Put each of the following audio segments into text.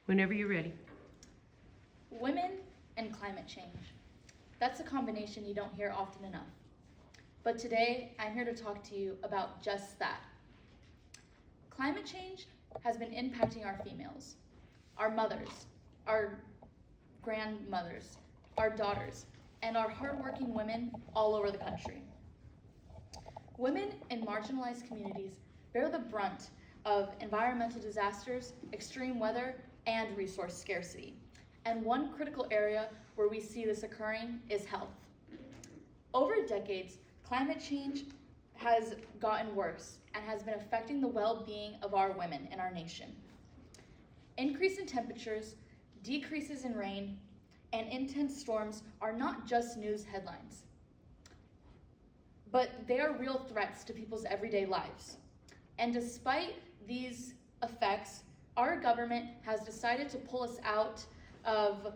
Whenever you're ready. Women and climate change. That's a combination you don't hear often enough. But today, I'm here to talk to you about just that. Climate change has been impacting our females, our mothers, our grandmothers, our daughters, and our hardworking women all over the country. Women in marginalized communities bear the brunt of environmental disasters, extreme weather, and resource scarcity. And one critical area where we see this occurring is health. Over decades, climate change has gotten worse and has been affecting the well-being of our women in our nation. Increase in temperatures, decreases in rain, and intense storms are not just news headlines, but they are real threats to people's everyday lives. And despite these effects, our government has decided to pull us out of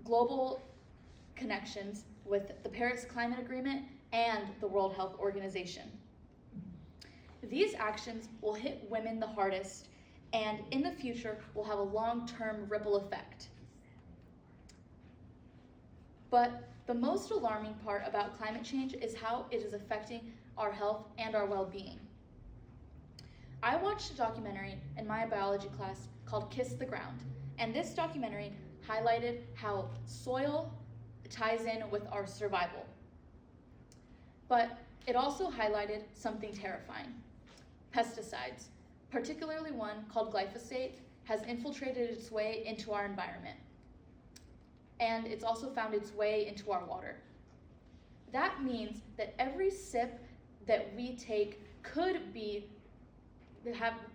global connections with the Paris Climate Agreement and the World Health Organization. These actions will hit women the hardest, and in the future will have a long-term ripple effect. But the most alarming part about climate change is how it is affecting our health and our well-being. I watched a documentary in my biology class called Kiss the Ground, and this documentary highlighted how soil ties in with our survival. But it also highlighted something terrifying. Pesticides, particularly one called glyphosate, has infiltrated its way into our environment. And it's also found its way into our water. That means that every sip that we take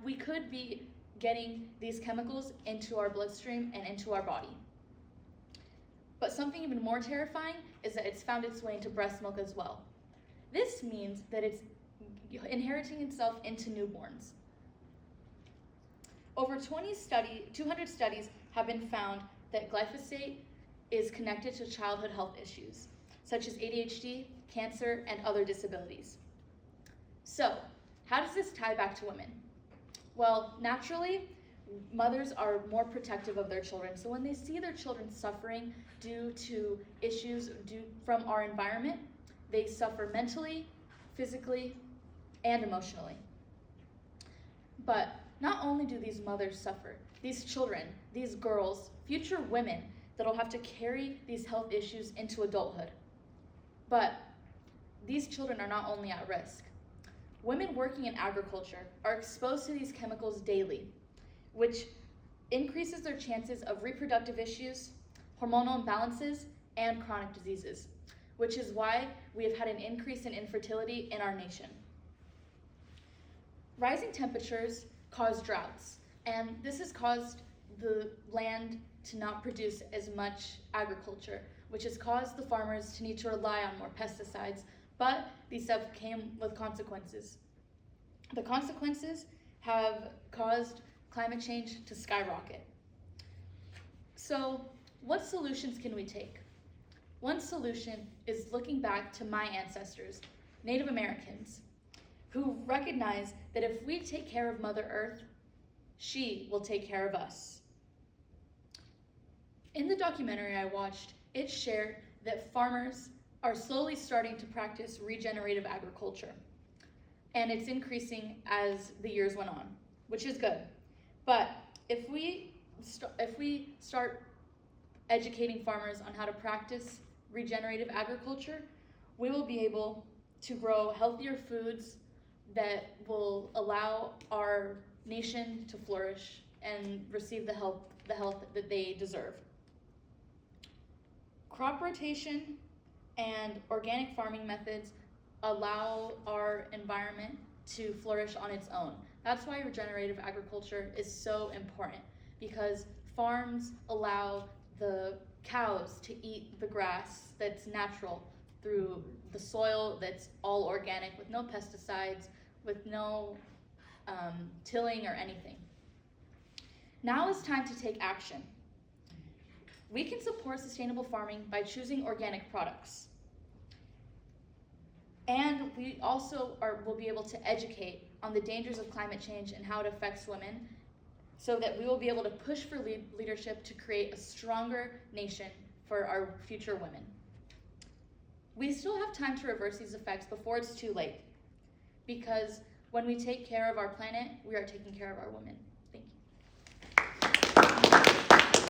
we could be getting these chemicals into our bloodstream and into our body. But something even more terrifying is that it's found its way into breast milk as well. This means that it's inheriting itself into newborns. Over 200 studies have been found that glyphosate is connected to childhood health issues, such as ADHD, cancer, and other disabilities. So, how does this tie back to women? Well, naturally, mothers are more protective of their children. So when they see their children suffering due to issues from our environment, they suffer mentally, physically, and emotionally. But not only do these mothers suffer, these children, these girls, future women that'll have to carry these health issues into adulthood. But these children are not only at risk. Women working in agriculture are exposed to these chemicals daily, which increases their chances of reproductive issues, hormonal imbalances, and chronic diseases, which is why we have had an increase in infertility in our nation. Rising temperatures cause droughts, and this has caused the land to not produce as much agriculture, which has caused the farmers to need to rely on more pesticides, but these have came with consequences. The consequences have caused climate change to skyrocket. So, what solutions can we take? One solution is looking back to my ancestors, Native Americans, who recognize that if we take care of Mother Earth, she will take care of us. In the documentary I watched, it shared that farmers are slowly starting to practice regenerative agriculture, and it's increasing as the years went on, which is good. But if we start educating farmers on how to practice regenerative agriculture, we will be able to grow healthier foods that will allow our nation to flourish and receive the health that they deserve. Crop rotation and organic farming methods allow our environment to flourish on its own. That's why regenerative agriculture is so important, because farms allow the cows to eat the grass that's natural through the soil that's all organic, with no pesticides, with no tilling or anything. Now is time to take action. We can support sustainable farming by choosing organic products. And we also will be able to educate on the dangers of climate change and how it affects women so that we will be able to push for leadership to create a stronger nation for our future women. We still have time to reverse these effects before it's too late, because when we take care of our planet, we are taking care of our women.